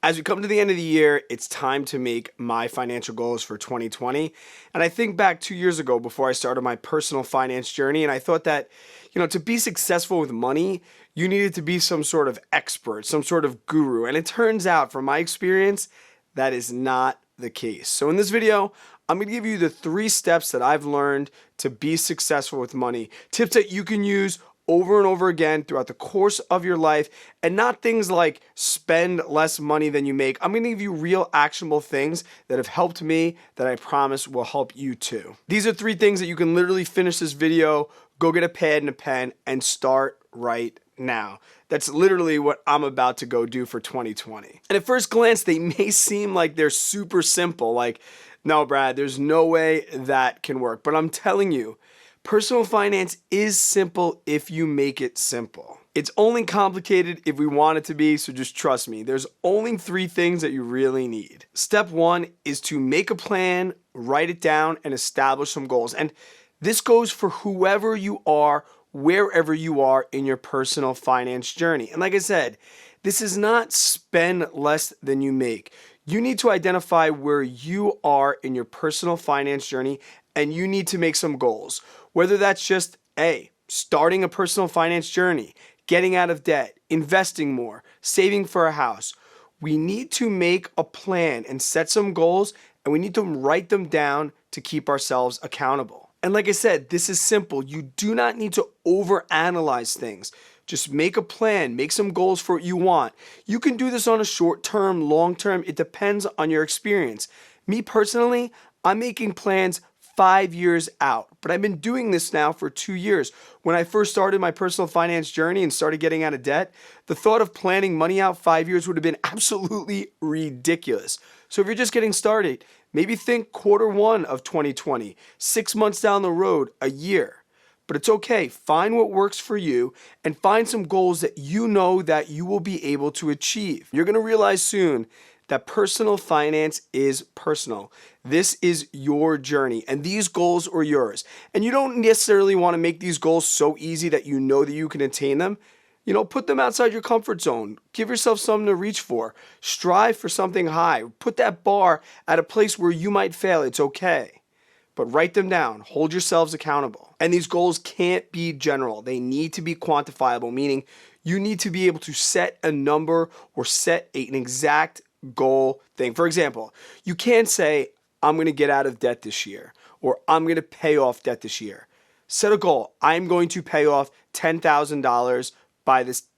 As we come to the end of the year, it's time to make my financial goals for 2020. And I think back 2 years ago before I started my personal finance journey, and I thought that, to be successful with money, you needed to be some sort of expert, some sort of guru. And it turns out, from my experience, that is not the case. So in this video, I'm going to give you the 3 steps that I've learned to be successful with money. Tips that you can use over and over again throughout the course of your life, and not things like spend less money than you make. I'm going to give you real actionable things that have helped me that I promise will help you too. These are 3 things that you can literally finish this video, go get a pad and a pen, and start right now. That's literally what I'm about to go do for 2020. And at first glance, they may seem like they're super simple. Like, no, Brad, there's no way that can work. But I'm telling you, personal finance is simple if you make it simple. It's only complicated if we want it to be, so just trust me. There's only 3 things that you really need. Step 1 is to make a plan, write it down, and establish some goals. And this goes for whoever you are, wherever you are in your personal finance journey. And like I said, this is not spend less than you make. You need to identify where you are in your personal finance journey, and you need to make some goals. Whether that's just starting a personal finance journey, getting out of debt, investing more, saving for a house. We need to make a plan and set some goals, and we need to write them down to keep ourselves accountable. And like I said, this is simple. You do not need to overanalyze things. Just make a plan, make some goals for what you want. You can do this on a short term, long term. It depends on your experience. Me personally, I'm making plans 5 years out, but I've been doing this now for 2 years. When I first started my personal finance journey and started getting out of debt, the thought of planning money out 5 years would have been absolutely ridiculous. So if you're just getting started, maybe think Q1 of 2020, 6 months down the road, a year. But it's okay. Find what works for you and find some goals that you know that you will be able to achieve. You're going to realize soon that personal finance is personal. This is your journey, and these goals are yours. And you don't necessarily want to make these goals so easy that you know that you can attain them. Put them outside your comfort zone. Give yourself something to reach for. Strive for something high. Put that bar at a place where you might fail. It's okay. But write them down. Hold yourselves accountable. And these goals can't be general. They need to be quantifiable, meaning you need to be able to set a number or set an exact goal thing. For example, you can't say, I'm going to get out of debt this year, or I'm going to pay off debt this year. Set a goal. I'm going to pay off $10,000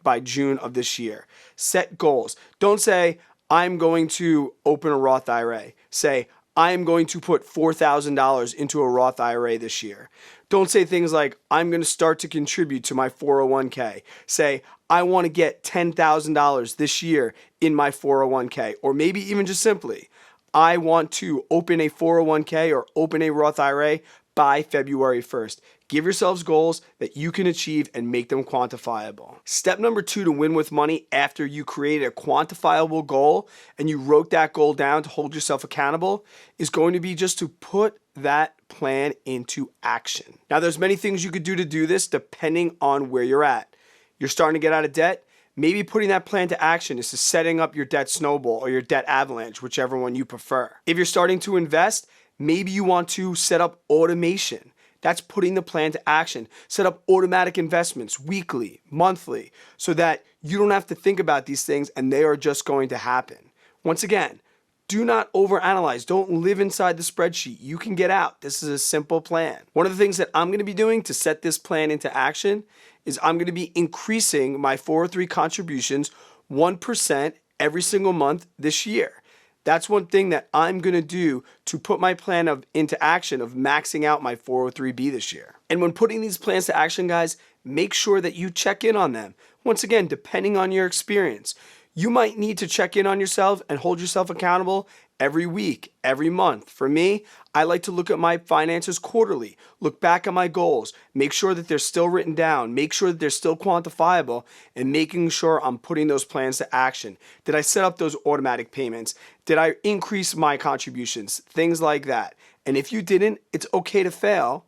by June of this year. Set goals. Don't say, I'm going to open a Roth IRA. Say, I am going to put $4,000 into a Roth IRA this year. Don't say things like, I'm going to start to contribute to my 401k. Say, I want to get $10,000 this year in my 401k. Or maybe even just simply, I want to open a 401k or open a Roth IRA by February 1st. Give yourselves goals that you can achieve and make them quantifiable. Step number 2 to win with money after you create a quantifiable goal and you wrote that goal down to hold yourself accountable is going to be just to put that plan into action. Now, there's many things you could do to do this depending on where you're at. You're starting to get out of debt. Maybe putting that plan to action is to setting up your debt snowball or your debt avalanche, whichever one you prefer. If you're starting to invest, maybe you want to set up automation. That's putting the plan to action. Set up automatic investments weekly, monthly, so that you don't have to think about these things and they are just going to happen. Once again, do not overanalyze. Don't live inside the spreadsheet. You can get out. This is a simple plan. One of the things that I'm going to be doing to set this plan into action is I'm going to be increasing my 403 contributions 1% every single month this year. That's one thing that I'm going to do to put my plan into action of maxing out my 403b this year. And when putting these plans to action, guys, make sure that you check in on them. Once again, depending on your experience, you might need to check in on yourself and hold yourself accountable every week, every month. For me, I like to look at my finances quarterly, look back at my goals, make sure that they're still written down, make sure that they're still quantifiable, and making sure I'm putting those plans to action. Did I set up those automatic payments? Did I increase my contributions? Things like that. And if you didn't, it's okay to fail.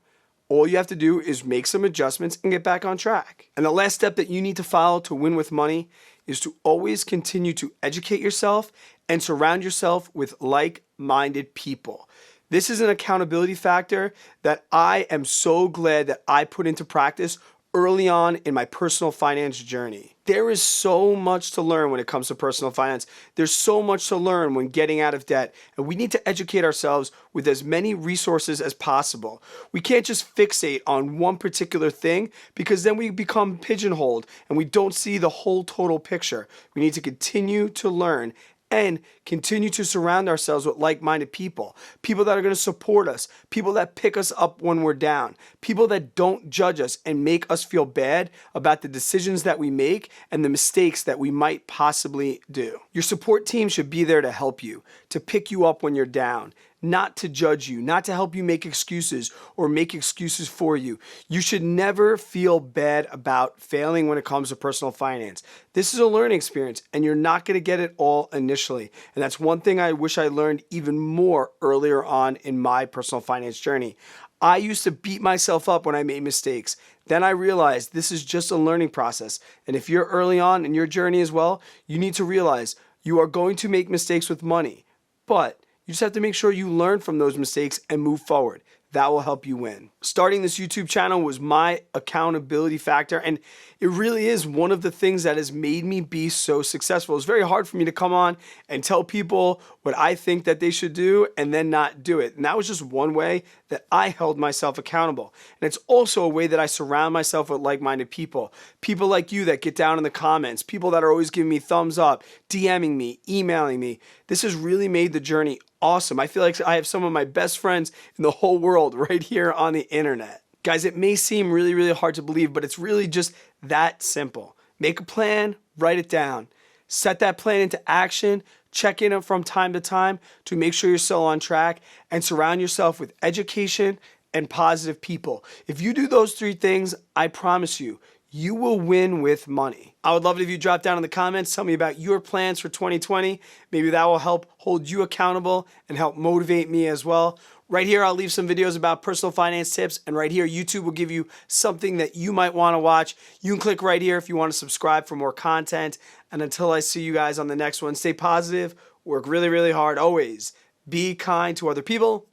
All you have to do is make some adjustments and get back on track. And the last step that you need to follow to win with money is to always continue to educate yourself and surround yourself with like-minded people. This is an accountability factor that I am so glad that I put into practice early on in my personal finance journey. There is so much to learn when it comes to personal finance. There's so much to learn when getting out of debt, and we need to educate ourselves with as many resources as possible. We can't just fixate on one particular thing because then we become pigeonholed and we don't see the whole total picture. We need to continue to learn and continue to surround ourselves with like-minded people, people that are going to support us, people that pick us up when we're down, people that don't judge us and make us feel bad about the decisions that we make and the mistakes that we might possibly do. Your support team should be there to help you, to pick you up when you're down, not to judge you, not to help you make excuses or make excuses for you. You should never feel bad about failing when it comes to personal finance. This is a learning experience and you're not going to get it all initially. And that's one thing I wish I learned even more earlier on in my personal finance journey. I used to beat myself up when I made mistakes. Then I realized this is just a learning process. And if you're early on in your journey as well, you need to realize you are going to make mistakes with money, but you just have to make sure you learn from those mistakes and move forward. That will help you win. Starting this YouTube channel was my accountability factor, and it really is one of the things that has made me be so successful. It's very hard for me to come on and tell people what I think that they should do and then not do it. And that was just one way that I held myself accountable. And it's also a way that I surround myself with like-minded people. People like you that get down in the comments, people that are always giving me thumbs up, DMing me, emailing me. This has really made the journey awesome. I feel like I have some of my best friends in the whole world right here on the internet. Guys, it may seem really, really hard to believe, but it's really just that simple. Make a plan, write it down. Set that plan into action, check in from time to time to make sure you're still on track, and surround yourself with education and positive people. If you do those three things, I promise you, you will win with money. I would love it if you drop down in the comments, tell me about your plans for 2020. Maybe that will help hold you accountable and help motivate me as well. Right here, I'll leave some videos about personal finance tips, and right here, YouTube will give you something that you might want to watch. You can click right here if you want to subscribe for more content. And until I see you guys on the next one, stay positive, work really, really hard, always be kind to other people.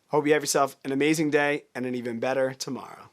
Hope you have yourself an amazing day and an even better tomorrow.